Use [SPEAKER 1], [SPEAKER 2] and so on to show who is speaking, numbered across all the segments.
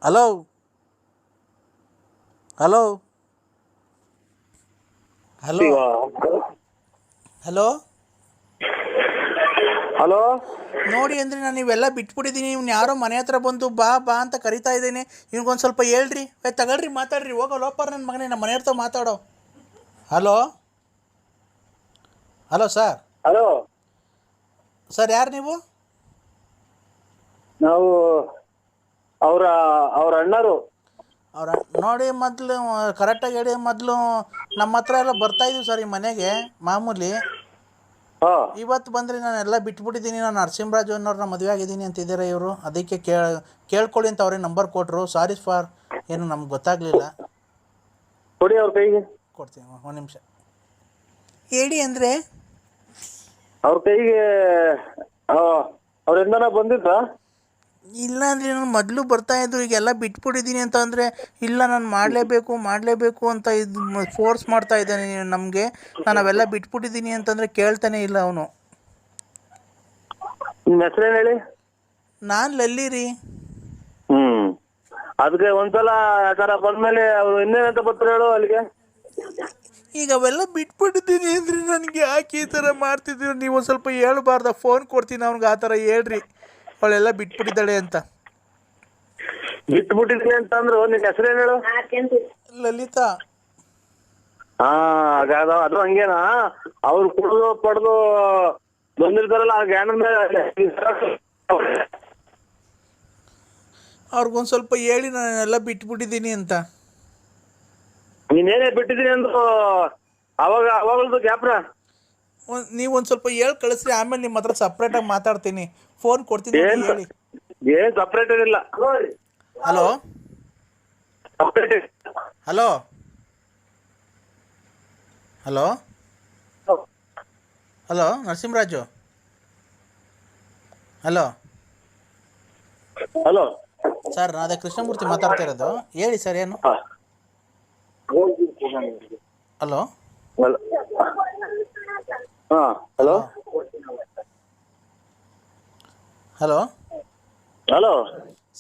[SPEAKER 1] Hello hello hello hello
[SPEAKER 2] hello
[SPEAKER 1] ನೋಡಿ ಅಂದರೆ ನಾನು ಇವೆಲ್ಲ ಬಿಟ್ಬಿಟ್ಟಿದ್ದೀನಿ. ಇವ್ನು ಯಾರೋ ಮನೆ ಹತ್ರ ಬಂದು ಬಾ ಬಾ ಅಂತ ಕರಿತಾ ಇದ್ದೀನಿ. ಇವ್ನಿಗೊಂದು ಸ್ವಲ್ಪ ಹೇಳ್ರಿ. ತಗೊಳ್ರಿ, ಮಾತಾಡ್ರಿ. ಹೋಗೋ ಲೋಪರ್ ನನ್ನ ಮಗನೇ, ನಮ್ಮ ಮನೆ ಹತ್ರ ಮಾತಾಡೋ. Hello hello sir.
[SPEAKER 2] Hello
[SPEAKER 1] sir ಯಾರು ನೀವು?
[SPEAKER 2] ನಾವು ಅವರ ಅವ್ರ ಅಣ್ಣರು.
[SPEAKER 1] ಅವ್ರ ನೋಡಿ, ಮೊದಲು ಕರೆಕ್ಟಾಗಿ ಹೇಳಿ. ಮೊದಲು ನಮ್ಮ ಹತ್ರ ಎಲ್ಲ ಬರ್ತಾಯಿದ್ದೀವಿ ಸರ್ ಈ ಮನೆಗೆ ಮಾಮೂಲಿ.
[SPEAKER 2] ಹಾ
[SPEAKER 1] ಇವತ್ತು ಬಂದರೆ ನಾನು ಎಲ್ಲ ಬಿಟ್ಬಿಟ್ಟಿದ್ದೀನಿ. ನಾನು ನರಸಿಂಹರಾಜು ಅನ್ನೋರನ್ನ ಮದುವೆ ಆಗಿದ್ದೀನಿ ಅಂತಿದ್ದಾರೆ ಇವರು. ಅದಕ್ಕೆ ಕೇಳ್ಕೊಳ್ಳಿ ಅಂತ ಅವರೇ ನಂಬರ್ ಕೊಟ್ಟರು. ಸಾರಿ ಫಾರ್ ಏನು ನಮ್ಗೆ ಗೊತ್ತಾಗಲಿಲ್ಲ.
[SPEAKER 2] ಕೊಡಿ ಅವ್ರ ಕೈಗೆ.
[SPEAKER 1] ಕೊಡ್ತೀನಿ ಒಂದು ನಿಮಿಷ. ಹೇಳಿ ಅಂದರೆ
[SPEAKER 2] ಅವ್ರ ಕೈಗೆ ಅವ್ರಿಂದನ ಬಂದಿದ್ದ.
[SPEAKER 1] ಇಲ್ಲ ಅಂದರೆ ನಾನು ಮೊದಲು ಬರ್ತಾಯಿದ್ರು, ಈಗೆಲ್ಲ ಬಿಟ್ಬಿಟ್ಟಿದ್ದೀನಿ ಅಂತ ಅಂದರೆ ಇಲ್ಲ ನಾನು ಮಾಡಲೇಬೇಕು ಅಂತ ಇದು ಫೋರ್ಸ್ ಮಾಡ್ತಾ ಇದ್ದಾನೆ ನಮಗೆ. ನಾನು ಅವೆಲ್ಲ ಬಿಟ್ಬಿಟ್ಟಿದ್ದೀನಿ ಅಂತಂದರೆ ಕೇಳ್ತಾನೆ ಇಲ್ಲ ಅವನು.
[SPEAKER 2] ನಿಮ್ಮ ಹೆಸರೇನು ಹೇಳಿ?
[SPEAKER 1] ನಾನು ಲಲ್ಲಿ ರೀ.
[SPEAKER 2] ಅದಕ್ಕೆ ಒಂದ್ಸಲ ಆ ಥರ ಬಂದ್ಮೇಲೆ ಅವ್ರು ಇನ್ನೇನಂತ ಬರ್ತಾರೆ ಹೇಳು ಅಲ್ಲಿಗೆ.
[SPEAKER 1] ಈಗ ಅವೆಲ್ಲ ಬಿಟ್ಬಿಟ್ಟಿದ್ದೀನಿ ಅಂದರೆ ನನಗೆ ಯಾಕೆ ಈ ಥರ ಮಾಡ್ತಿದ್ದೀರ ನೀವು? ಒಂದು ಸ್ವಲ್ಪ ಹೇಳ್ಬಾರ್ದ? ಫೋನ್ ಕೊಡ್ತೀನಿ ಅವ್ನಿಗೆ, ಆ ಥರ ಹೇಳ್ರಿ ಅವಳೆಲ್ಲ ಬಿಟ್ಬಿಟ್ಟಿದ್ದಾಳೆ ಅಂತ.
[SPEAKER 2] ಬಿಟ್ಬಿಟ್ಟಿದ್ದೀನಿ ಅಂತಂದ್ರು. ನಿನ್ನ ಹೆಸರೇನು ಹೇಳು?
[SPEAKER 1] ಲಲಿತಾ.
[SPEAKER 2] ಅದು ಹಂಗೇನಾ? ಅವ್ರು ಕುಡಿದು ಪಡೆದು ಬಂದಿರ್ತಾರಲ್ಲ ಆ ಗ್ಯಾನ
[SPEAKER 1] ಅವ್ರಿಗೊಂದು ಸ್ವಲ್ಪ ಹೇಳಿ ನಾನೆಲ್ಲ ಬಿಟ್ಬಿಟ್ಟಿದ್ದೀನಿ ಅಂತ.
[SPEAKER 2] ನೀನೇನೇ ಬಿಟ್ಟಿದ್ದೀನಿ ಅಂದ್ರು ಅವಾಗಲ್ದು ಗ್ಯಾಪ್ರ.
[SPEAKER 1] ನೀವು ಒಂದು ಸ್ವಲ್ಪ ಹೇಳಿ ಕಳಿಸ್ರಿ, ಆಮೇಲೆ ನಿಮ್ಮ ಹತ್ರ ಸಪ್ರೇಟಾಗಿ ಮಾತಾಡ್ತೀನಿ. ಫೋನ್ ಕೊಡ್ತೀನಿ ಹೇಳಿ.
[SPEAKER 2] ಏನು ಸಪ್ರೇಟ್ ಏನಿಲ್ಲ.
[SPEAKER 1] Hello
[SPEAKER 2] separate.
[SPEAKER 1] Hello hello hello Narasimharaju. Hello
[SPEAKER 2] hello
[SPEAKER 1] sir, ಅದೇ ಕೃಷ್ಣಮೂರ್ತಿ ಮಾತಾಡ್ತಾ ಇರೋದು. ಹೇಳಿ ಸರ್, ಏನು? ಹಲೋ
[SPEAKER 2] ಹಾಂ hello
[SPEAKER 1] hello
[SPEAKER 2] hello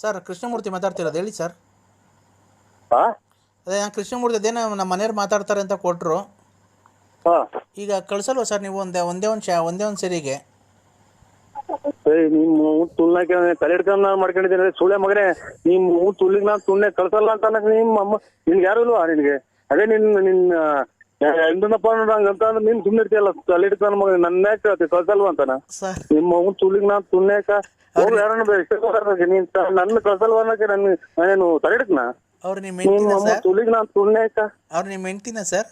[SPEAKER 1] sir, Krishnamurthy ಮಾತಾಡ್ತಿರೋದು. ಹೇಳಿ ಸರ್.
[SPEAKER 2] ಹಾಂ
[SPEAKER 1] ಅದೇ ನಾನು ಕೃಷ್ಣಮೂರ್ತಿ, ಅದೇನೋ ನಮ್ಮ ಮನೆಯವ್ರು ಮಾತಾಡ್ತಾರೆ ಅಂತ ಕೊಟ್ಟರು.
[SPEAKER 2] ಹಾಂ
[SPEAKER 1] ಈಗ ಕಳಿಸಲ್ವ ಸರ್ ನೀವು? ಒಂದೇ ಒಂದು ಸರಿಗೆ?
[SPEAKER 2] ನಿಮ್ಮ ತುಳ್ನಾಕೆ ತಲೆ ಹಿಡ್ಕೊಂಡು ಮಾಡ್ಕೊಂಡಿದ್ದೀನಿ ಸುಳ್ಳೆ ಮಗನೇ. ನಿಮ್ಮ ತುಳ್ಳಿಗೆ ನಾನು ತುಳ್ಳೆ ಕಳ್ಸಲ್ಲ ಅಂತ ಅನ್ನಕ್ಕೆ ನಿಮ್ಮ ಅಮ್ಮ ನಿನ್ಗೆ ಯಾರು ಇಲ್ವಾ? ನಿನಗೆ ಅದೇ ನಿನ್ನ ಎಂದನಪ್ಪ ಹಂಗಂತ ಅಂದ್ರೆ ನೀನು ಸುಮ್ಮನೆ ಇರ್ತೀಯಲ್ಲ ತಲೆ ಹಿಡ್ಕೊಂಡು ಮಗ. ನನ್ನ ಕೇಳ್ತಿ ಕಳ್ಸಲ್ವ ಅಂತಾನ? ನಿಮ್ಮ ತುಳ್ಳಿಗೆ ನಾನು ತುಳ್ನೇಕ ಹೋಗಿ ಯಾರನ್ನ ನೀನ್ ನನ್ನ ಕಳ್ಸಲ್ವ ಅನ್ನಕ್ಕೆ ನಾನೇನು ತಲೆ ಹಿಡ್ಕನ?
[SPEAKER 1] ಅವ್ರು ನಿಮ್ಮ ಹೆಂಡ್ತಿನ ಸರ್?
[SPEAKER 2] ತುಳ್ಳಿಗೆ ನಾನು ತುಳ್ನೇಕ
[SPEAKER 1] ಅವ್ರು ನಿಮ್ಮ ಹೆಂಡ್ತಿನ ಸರ್?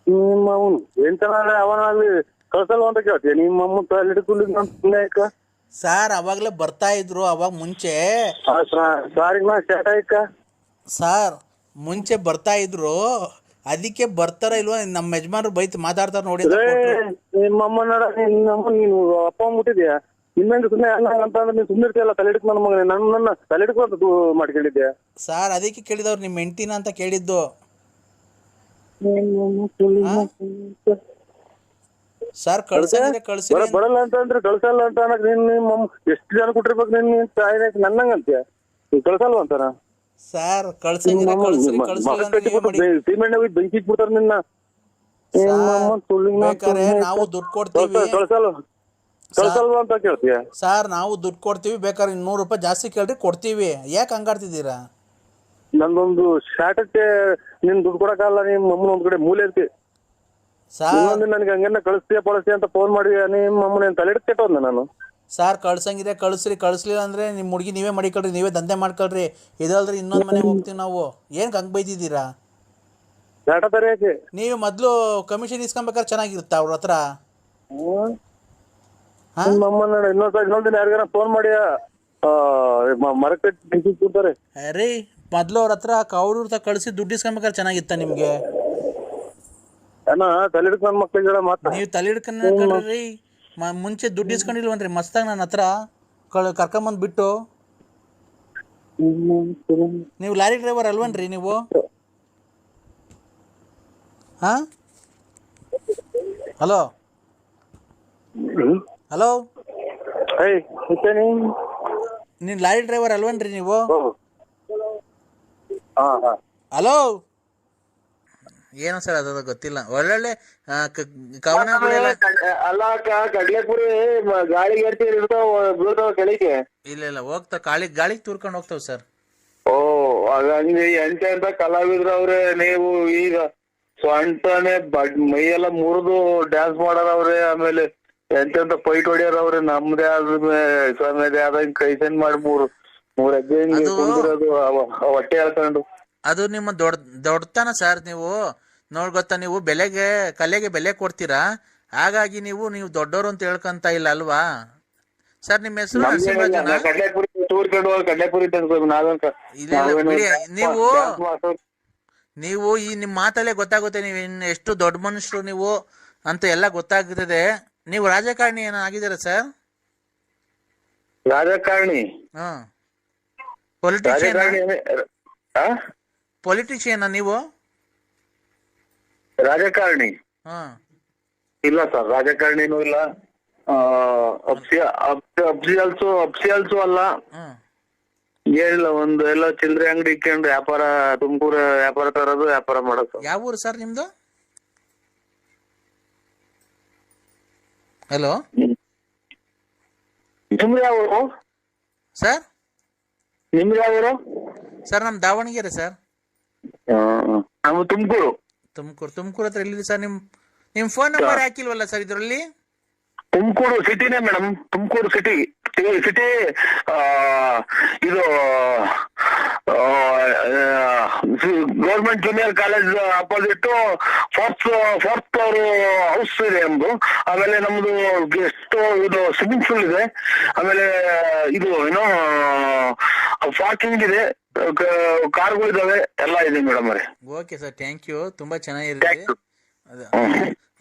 [SPEAKER 2] ನಿಮ್ಮ ಅವನು ಎಂತನಾದ್ರೆ ಅವನಲ್ಲಿ ಕಳ್ಸಲ್ವ ಅಂತ ಕೇಳ್ತೀಯ? ನಿಮ್ಮ ಅಮ್ಮ ತಲೆ ಹಿಡಿದು ತುಳ್ಳಿಗೆ ನಾನು ತುಳ್ನೇಕ
[SPEAKER 1] ಸರ್ ಅವಾಗಲೇ ಬರ್ತಾ ಇದ್ರು. ಅವಾಗ ಮುಂಚೆ ಸರ್ ಮುಂಚೆ ಬರ್ತಾ ಇದ್ರು. ಅದಕ್ಕೆ ಬರ್ತಾರ ಇಲ್ವಾ ನಮ್ಮ ಯಜಮಾನ್ರು ಬೈತ್ ಮಾತಾಡ್ತಾರ ನೋಡಿ.
[SPEAKER 2] ನಿಮ್ಮಮ್ಮ ನೋಡ, ನಿನ್ನಮ್ಮ ನೀನು ಅಪ್ಪ ಮುಟ್ಟಿದ್ಯಾ? ಇನ್ನೊಂದು ಸುಮ್ಮನೆ ಅಂತಂದ್ರೆ ನೀನು ಸುಮ್ಮನೆ ಇರ್ತೀಯಲ್ಲ ತಲೆ ಹಿಡ್ಕೊಂಡು ನನ್ನ ಮಗನೇ. ನನ್ನ ತಲೆ ಹಿಡ್ಕೊಂಡು ಮಾಡ್ಕೊಂಡಿದ್ಯಾ
[SPEAKER 1] ಸರ್? ಅದಕ್ಕೆ ಕೇಳಿದವ್ರು ನಿಮ್ಮ ಹೆಂಡ್ತಿನ ಅಂತ ಕೇಳಿದ್ದು. ಸರ್ ಕಳ್ಸಿ
[SPEAKER 2] ಬರಲ್ಲ ಅಂತಂದ್ರೆ ಕಳ್ಸಲ್ಲ ಅಂತ ಅನ್ನಕ್ ನಿಮ್ಮ ಎಷ್ಟು ಜನ ಕೊಟ್ಟಿರ್ಬೇಕು? ನನ್ನಂಗ ಅಂತೀಯ ನೀನ್ ಕಳ್ಸಲ್ವ ಅಂತಾನ?
[SPEAKER 1] ಸರ್
[SPEAKER 2] ಸೀಮೆಣ್ಣೆ ಬೆಂಕಿ ಇಟ್ಬಿಡ್ತಾರ ನಿನ್ನ.
[SPEAKER 1] ನಾವು ದುಡ್ಡು ಕೊಡ್ತೀವಿ.
[SPEAKER 2] ಕಳ್ಸಲ್ವ ಅಂತ ಕೇಳ್ತೀಯ?
[SPEAKER 1] ಸರ್ ನಾವು ದುಡ್ಡು ಕೊಡ್ತೀವಿ, ಬೇಕಾದ್ರೆ 100 ರೂಪಾಯಿ ಜಾಸ್ತಿ ಕೇಳ್ರಿ ಕೊಡ್ತೀವಿ. ಯಾಕೆ ಹಂಗಾಡ್ತಿದ್ದೀರಾ?
[SPEAKER 2] ನಂದೊಂದು ಶಾಟಕ್ಕೆ ನೀನ್ ದುಡ್ಡು ಕೊಡಕ್ಕಾಗಲ್ಲ. ನಿಮ್ಮ ಅಮ್ಮನ ಒಂದ್ ಕಡೆ ಮೂಲೆ ಇರ್ತಿ. ನನಗೆ ಹಂಗೇನ ಕಳಿಸ್ತೀಯ ಪಳಿಸ್ತೀಯ ಅಂತ ಫೋನ್ ಮಾಡಿ ನಿಮ್ಮ ಅಮ್ಮನ ತಲೆ ಹಿಡ್ಕೆಟ್ಟೋದ್ನ ನಾನು.
[SPEAKER 1] ಸರ್ ಕಳ್ಸಂಗಿದ್ರೆ ಕಳಿಸ್ರಿ, ಕಳಿಸ್ಲಿಲ್ಲ ಅಂದ್ರೆ ನಿಮ್ಮ ಹುಡುಗಿ ನೀವೇ ಮಾಡಿಕೊಳ್ರಿ, ನೀವೇ ದಂಧೆ ಮಾಡ್ಕೊಳ್ರಿ. ಇದಲ್ದ್ರೆ ಇನ್ನೊಂದು ಮನೆಗೆ ಹೋಗ್ತೀವಿ ನಾವು. ಏನಕ್ಕೆ ಹಂಗೆ ಬೈದಿದ್ದೀರಾ?
[SPEAKER 2] ಶಾಟ ತರಕ್ಕೆ
[SPEAKER 1] ನೀವು ಮೊದಲು ಕಮಿಷನ್ ಇಸ್ಕೊಬೇಕಾದ್ರೆ ಚೆನ್ನಾಗಿರುತ್ತೆ ಅವ್ರ ಹತ್ರ.
[SPEAKER 2] ನಿಮ್ಮ ಅಮ್ಮನ ಇನ್ನೊಂದಿನ ಯಾರಿಗಾರ ಫೋನ್ ಮಾಡಿ ಮರಕ್ಕೆ ಬಿಡ್ತಾರೆ.
[SPEAKER 1] ಅರೇ ಮೊದಲು ಅವ್ರ ಹತ್ರ ಅವ್ರ ಕಳಿಸಿ ದುಡ್ಡು ಇಸ್ಕೊಬೇಕಾದ್ರೆ ಚೆನ್ನಾಗಿತ್ತ ನಿಮಗೆ?
[SPEAKER 2] ತಲೆ ಹಿಡ್ಕೊಂಡ್ ಮಕ್ಳಿಗೆ
[SPEAKER 1] ನೀವು ತಲೆ ಹಿಡ್ಕೊಂಡ್ರಿ. ಮುಂಚೆ ದುಡ್ಡು ಇಸ್ಕೊಂಡಿಲ್ವನ್ರಿ ಮಸ್ತಾಗ ನನ್ನ ಹತ್ರ ಕರ್ಕೊಂಬಂದ್ಬಿಟ್ಟು. ನೀವು ಲಾರಿ ಡ್ರೈವರ್ ಅಲ್ವನ್ರಿ ನೀವು? ಹಾಂ ಹಲೋ ಹಲೋ ನೀನು ಲಾರಿ ಡ್ರೈವರ್ ಅಲ್ವನ್ರಿ ನೀವು?
[SPEAKER 2] ಹಾ ಹಾ
[SPEAKER 1] ಹಲೋ, ಏನೋ ಸರ್ ಅದು ಗೊತ್ತಿಲ್ಲ. ಒಳ್ಳೊಳ್ಳೆ ಕವನಗಳೆಲ್ಲ.
[SPEAKER 2] ಅಲ್ಲ ಅಕ್ಕ, ಕಡ್ಲೆಪುರಿ ಗಾಳಿಗೆ ಇರ್ತಾವ, ಬೀಳ್ತಾವ ಕೆಳಗೆ.
[SPEAKER 1] ಇಲ್ಲ ಇಲ್ಲ, ಹೋಗ್ತಾವ, ಗಾಳಿಗೆ ತೂರ್ಕೊಂಡು ಹೋಗ್ತಾವ ಸರ್.
[SPEAKER 2] ಓ, ಹಂಗೆ ಎಂತ ಕಲಾವಿದ್ರವ್ರೆ ನೀವು. ಈಗ ಸ್ವಂಟನೆ ಮೈಯೆಲ್ಲ ಮುರಿದು ಡ್ಯಾನ್ಸ್ ಮಾಡಾರವ್ರೆ, ಆಮೇಲೆ ಎಂತೆಂತ ಪೈಟ್ ಹೊಡಿಯಾರವ್ರೆ. ನಮ್ದೇ ಆದ್ಮೇಲೆ ಆದ ಕೈಸನ್ ಮಾಡಿ ಮೂರ್ ಹೆಜ್ಜೆ ಹಿಂಗೆ ಕುಂದಿರೋದು ಹೊಟ್ಟೆ ಹೇಳ್ಕೊಂಡು.
[SPEAKER 1] ಅದು ನಿಮ್ಮ ದೊಡ್ಡತನ ಸರ್. ನೀವು ಗೊತ್ತಾ, ನೀವು ಕಲೆಗೆ ಬೆಲೆ ಕೊಡ್ತೀರಾ, ಹಾಗಾಗಿ ನೀವು ದೊಡ್ಡವರು ಅಂತ ಹೇಳ್ಕೊಂತ ಇಲ್ಲ ಅಲ್ವಾ ಸರ್? ನಿಮ್ಮ ಹೆಸರು ನರಸಿಂಹರಾಜನ?
[SPEAKER 2] ಕಡ್ಲೆಪುರಿ ತೂರ್ಕೊಂಡು ಕಡ್ಲೆಪುರಿ
[SPEAKER 1] ಇಲ್ಲ ಬಿಡಿ, ನೀವು ಈ ನಿಮ್ಮ ಮಾತಲ್ಲೇ ಗೊತ್ತಾಗುತ್ತೆ ನೀವು ಎಷ್ಟು ದೊಡ್ಡ ಮನುಷ್ಯರು ನೀವು ಅಂತ ಎಲ್ಲ ಗೊತ್ತಾಗ್ತದೆ. ನೀವು ರಾಜಕಾರಣಿ ಏನೋ ಆಗಿದ್ದೀರಾ ಸರ್?
[SPEAKER 2] ರಾಜಕಾರಣಿ?
[SPEAKER 1] ಪೊಲಿಟಿಷಿಯನ್ ನೀವು?
[SPEAKER 2] ರಾಜಕಾರಣಿ ಇಲ್ಲ ಸರ್, ರಾಜಕಾರಣಿನೂ ಇಲ್ಲ. ಅಪ್ಸಿಯಲ್ಸು ಅಲ್ಲ. ಏನಿಲ್ಲ, ಒಂದು ಎಲ್ಲ ಚಿಲ್ಲರೆ ಅಂಗಡಿ ಇಟ್ಕೊಂಡು ವ್ಯಾಪಾರ, ತುಮಕೂರು ವ್ಯಾಪಾರ ತರೋದು, ವ್ಯಾಪಾರ ಮಾಡೋದು.
[SPEAKER 1] ಯಾವ ಊರು ಸರ್ ನಿಮ್ದು? ಹಲೋ,
[SPEAKER 2] ನಿಮ್ದು ಯಾವ ಊರು
[SPEAKER 1] ಸರ್?
[SPEAKER 2] ನಿಮ್ದು ಯಾವ ಊರು
[SPEAKER 1] ಸರ್? ನಮ್ ದಾವಣಗೆರೆ ಸರ್.
[SPEAKER 2] ನಾವು ತುಮಕೂರು
[SPEAKER 1] ಹತ್ರ ಎಲ್ಲಿದೆ ಸರ್? ನಿಮ್ ಫೋನ್ ನಂಬರ್ ಹಾಕಿಲ್ವಲ್ಲ ಸರ್ ಇದರಲ್ಲಿ?
[SPEAKER 2] ತುಮಕೂರು ಸಿಟಿನೇ ಮೇಡಮ್, ತುಮಕೂರು ಸಿಟಿ. ಇದು government junior college opposite fourth floor house ಇದೆ ನಮ್ದು. ಆಮೇಲೆ ನಮ್ದು ಗೆಸ್ಟ್ ಇದು ಸ್ವಿಮ್ಮಿಂಗ್ ಪೂಲ್ ಇದೆ. ಆಮೇಲೆ ಇದು ಏನೋ ಪಾರ್ಕಿಂಗ್ ಇದೆ, ಕಾರ್ಗಳಿದಾವೆ, ಎಲ್ಲ ಇದೆ ಮೇಡಮ್ ಅವರೇ.
[SPEAKER 1] Okay sir, thank you. ತುಂಬಾ ಚೆನ್ನಾಗಿರುತ್ತೆ.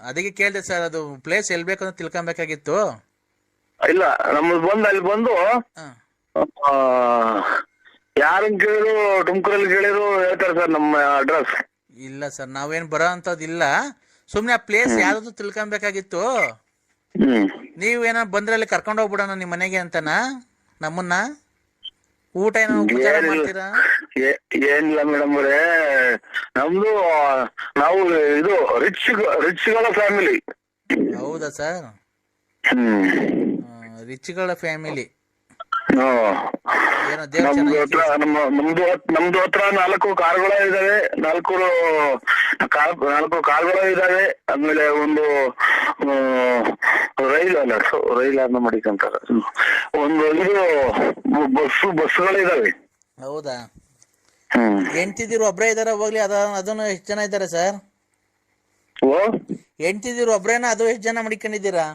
[SPEAKER 1] ಅದಕ್ಕೆ ಕೇಳಿದೆ ಸರ್, ಅದು ಪ್ಲೇಸ್ ಎಲ್ಲಿ ಬೇಕಂತ ತಿಳ್ಕೊಬೇಕಾಗಿತ್ತು.
[SPEAKER 2] ಇಲ್ಲ, ನಮ್ದು ಅಲ್ಲಿ ಬಂದು ಯಾರನ್ನ ಕೇಳಿದ್ರು, ತುಮಕೂರಲ್ಲಿ ಕೇಳಿದ್ರು ಹೇಳ್ತಾರೆ ಸರ್ ನಮ್ಮ ಅಡ್ರೆಸ್.
[SPEAKER 1] ಇಲ್ಲ ಸರ್, ನಾವೇನ್ ಬರೋ ಅಂತದಿಲ್ಲ. ಸುಮ್ನೆ ಆ ಪ್ಲೇಸ್ ಯಾವ್ದು ತಿಳ್ಕೊಬೇಕಾಗಿತ್ತು. ನೀವೇನ ಬಂದ್ರೆ ಅಲ್ಲಿ ಕರ್ಕೊಂಡು ಹೋಗ್ಬಿಡೋಣ ನಿಮ್ ಮನೆಗೆ ಅಂತನಾ? ನಮ್ಮನ್ನ ಊಟ ಏನೋ ಉಪಚಾರ ಮಾಡ್ತೀರಾ?
[SPEAKER 2] ಏನಿಲ್ಲ ಮೇಡಮ್ ಅವರೇ, ನಮ್ದು ನಾವು ಇದು ರಿಚ್ಗಳ ಫ್ಯಾಮಿಲಿ.
[SPEAKER 1] ಹೌದಾ ಸರ್? ರಿಚ್ಗಳ ಫ್ಯಾಮಿಲಿ.
[SPEAKER 2] ನಮ್ದು ಹತ್ರ 4 ಕಾರ್ಗಳು ಇದಾವೆ, 4 ಕಾರ್ಗಳು ಇದಾವೆ. ಆಮೇಲೆ ಒಂದು ರೈಲ್ ಮಾಡಿಕಂತಾರ, ಒಂದು ಇದು ಬಸ್ಗಳಿದಾವೆ.
[SPEAKER 1] ಹೌದಾ? ಹೆಂಡ್ತಿದಿರು ಒಬ್ರೇ ಇದಾರ? ಹೋಗ್ಲಿ, ಅದನ್ನು ಎಷ್ಟು ಜನ ಇದ್ದಾರೆ ಸರ್? ಹೆಂಡ್ತಿದಿರು ಒಬ್ರೇನ? ಅದು ಎಷ್ಟು ಜನ ಮಡಿಕೊಂಡಿದ್ದೀರಾ?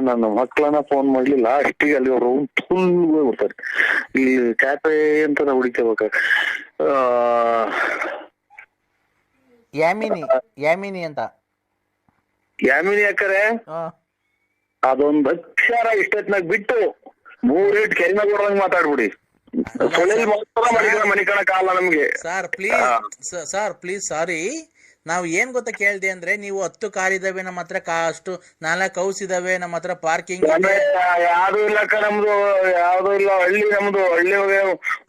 [SPEAKER 2] ನನ್ನ ಮಕ್ಕಳನ್ನ ಫೋನ್ ಮಾಡ್ಲಿಲ್ಲ ಅಷ್ಟಿಗೆ ಅಲ್ಲಿ ಅವರು ಫುಲ್ ಹೋಗ್ಬಿಡ್ತಾರೆ. ಇಲ್ಲಿ ಕ್ಯಾಫೆ ಅಂತ ಹುಡಿಕೋಬೇಕ.
[SPEAKER 1] ಯಾಮಿನಿ ಅಂತ.
[SPEAKER 2] ಯಾಮಿನಿ ಅಕ್ಕರೆ, ಅದೊಂದು ಅಕ್ಷರ ಇಷ್ಟೊತ್ನಾಗ ಬಿಟ್ಟು 3 ಇಟ್ ಕೆಲ್ಮ ಕೊಡಂಗ್ ಮಾತಾಡ್ಬಿಡಿ. ಮನಿಕಣ ಕಾಲ ನಮ್ಗೆ.
[SPEAKER 1] Sir please sorry. ನಾವು ಏನ್ ಗೊತ್ತಾ ಕೇಳ್ದೆ ಅಂದ್ರೆ, ನೀವು 10 ಕಾರ್ ಇದಾವೆ ನಮ್ಮ ಹತ್ರ, ಅಷ್ಟು 4 ಹೌಸ್ ಇದಾವೆ ನಮ್ಮ ಹತ್ರ, ಪಾರ್ಕಿಂಗ್
[SPEAKER 2] ಯಾವ್ದು ಇಲ್ಲ ಅಕ್ಕ, ನಮ್ದು ಯಾವ್ದು ಇಲ್ಲ. ಹಳ್ಳಿ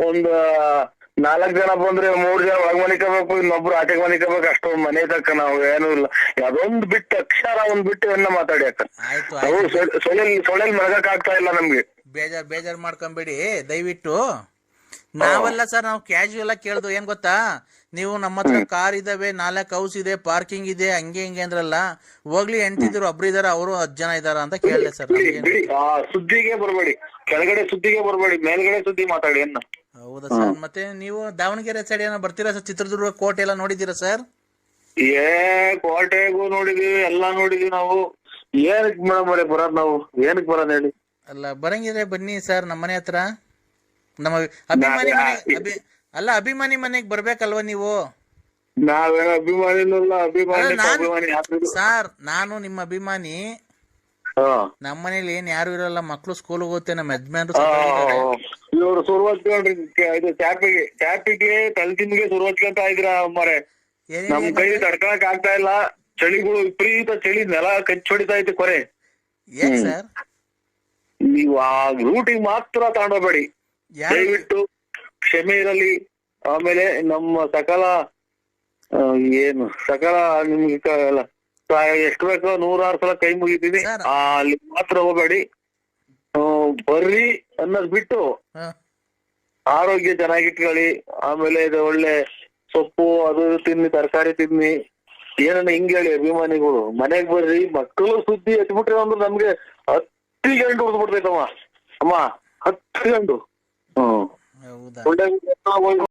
[SPEAKER 2] ಒಂದು 4 ಜನ ಬಂದ್ರೆ 3 ಜನ ಒಳಗ್ ಮನಿಕೋಬೇಕು, ಇನ್ನೊಬ್ರು ಆಚೆಗೆ ಮನಿಕೋಬೇಕು, ಅಷ್ಟೊಂದು ಮನೆ ತಕ್ಕ ನಾವು ಏನೂ ಇಲ್ಲ. ಅದೊಂದು ಬಿಟ್ಟು ಅಕ್ಷರ ಒಂದ್ ಬಿಟ್ಟು ಎನ್ನ ಮಾತಾಡಿ ಅಕ್ಕ. ಸೊಳ್ಳೆಲ್ ಮರಗಕ್ ಆಗ್ತಾ ಇಲ್ಲ ನಮ್ಗೆ.
[SPEAKER 1] ಬೇಜಾರ್ ಮಾಡ್ಕೊಂಬೇಡಿ ದಯವಿಟ್ಟು. ನಾವೆಲ್ಲ ಸರ್, ನಾವು ಕ್ಯಾಶುಯಲ್ ಆಗಿ ಕೇಳ್ದು. ಏನ್ ಗೊತ್ತಾ, ನೀವು ನಮ್ಮ ಹತ್ರ ಕಾರ್ ಇದಾವೆ, 4 ಹೌಸ್ ಇದೆ, ಪಾರ್ಕಿಂಗ್ ಇದೆ, ಹಂಗೆ ಹಿಂಗೆ ಅಂದ್ರಲ್ಲ. ಹೋಗ್ಲಿ, ಹೆಂಡ್ತಿದ್ರು ಒಬ್ರು ಇದಾರ, ಅವರು 10 ಜನ ಇದಾರ ಅಂತ ಕೇಳಿದೆ ಸರ್.
[SPEAKER 2] ಸುದ್ದಿಗೆ ಬರ್ಬೇಡಿ, ಕೆಳಗಡೆ ಸುದ್ದಿಗೆ ಬರ್ಬೇಡಿ, ಮೇಲ್ಗಡೆ ಸುದ್ದಿ ಮಾತಾಡಿ ಅನ್ನ.
[SPEAKER 1] ಹೌದಾ ಸರ್? ಮತ್ತೆ ನೀವು ದಾವಣಗೆರೆ ಸೈಡ್ ಏನೋ ಬರ್ತೀರಾ ಸರ್? ಚಿತ್ರದುರ್ಗ ಕೋಟೆ ಎಲ್ಲ ನೋಡಿದ್ದೀರಾ ಸರ್?
[SPEAKER 2] ಕೋಟೆಗೂ ನೋಡಿದೀವಿ, ಎಲ್ಲಾ ನೋಡಿದೀವಿ ನಾವು. ಏನಕ್ಕೆ ಮೇಡಮ್ ಅವರೇ ಬರೋದ್ ನಾವು? ಏನಕ್ಕೆ ಬರೋದ್ ಹೇಳಿ?
[SPEAKER 1] ಅಲ್ಲ, ಬರಂಗಿದ್ರೆ ಬನ್ನಿ ಸರ್ ನಮ್ಮ ಮನೆ ಹತ್ರ. ನಮ್ಮ ಅಭಿಮಾನಿ ಮನೆ ಅಭಿಮಾನಿ ಮನೆಗೆ ಬರ್ಬೇಕಲ್ವಾ ನೀವು?
[SPEAKER 2] ನಾವೇನು ಅಭಿಮಾನಿನಲ್ಲ,
[SPEAKER 1] ಸರ್ ನಾನು ನಿಮ್ಮ ಅಭಿಮಾನಿ. ನಮ್ಮ ಮನೇಲಿ ಏನ್ ಯಾರು ಇರಲ್ಲ, ಮಕ್ಳು ಸ್ಕೂಲ್ ಹೋಗುತ್ತೆ, ನಮ್ಮ ಯಜಮಾನ್ರು
[SPEAKER 2] ಇವ್ರು ಸುರ್ವತ್ಕೊಂಡ್ರಿ. ಇದು ಟ್ಯಾಪಿಗೆ ತಲೆತಿಮ್ಗೆ ಸುರ್ವತ್ಕೊಂತ ಇದ್ರ ಅಮ್ಮರೆ. ನಮ್ ಕೈ ತಡ್ಕೊಳಕ್ ಆಗ್ತಾ ಇಲ್ಲ. ಚಳಿಗಳು ವಿಪರೀತ ಚಳಿ, ನೆಲ ಕಚ್ಚೊಡಿತಾ ಐತೆ ಕೊರೆ.
[SPEAKER 1] ಏನ್ ಸರ್?
[SPEAKER 2] ನೀವು ಆ ರೂಟಿಗೆ ಮಾತ್ರ ತಗೊಂಡೋಗ್ಬೇಡಿ ದಯವಿಟ್ಟು. ಕ್ಷಮೆ ಇರಲಿ,
[SPEAKER 3] ಆಮೇಲೆ ನಮ್ಮ ಸಕಲ ಏನು ಸಕಲ ನಿಮ್ಗೆ ಎಷ್ಟು ಬೇಕೋ 106 ಸಲ ಕೈ ಮುಗಿತೀನಿ.
[SPEAKER 1] ಸರ್.
[SPEAKER 3] ಅಲ್ಲಿ ಮಾತ್ರ ಹೋಗ್ಬೇಡಿ, ಬರ್ರಿ ಅನ್ನೋದ್ ಬಿಟ್ಟು
[SPEAKER 1] ಹಾ.
[SPEAKER 3] ಆರೋಗ್ಯ ಚೆನ್ನಾಗಿಟ್ಕೊಳ್ಳಿ. ಆಮೇಲೆ ಇದು ಒಳ್ಳೆ ಸೊಪ್ಪು ಅದು ಇದು ತಿನ್ನಿ, ತರಕಾರಿ ತಿನ್ನಿ. ಏನನ್ನ ಹಿಂಗ್ ಹೇಳಿ ಅಭಿಮಾನಿಗಳು, ಮನೆಗ್ ಬರ್ರಿ. ಮಕ್ಕಳು ಸುದ್ದಿ ಹಚ್ಬಿಟ್ರೆ ಒಂದು ನಮ್ಗೆ 10 ಗಂಟು ಉಳಿದ್ಬಿಡ್ತೈತಮ್ಮ. ಅಮ್ಮ 10 ಗಂಟು.
[SPEAKER 1] ಹೌದಾ?
[SPEAKER 3] ಒಳ್ಳೆ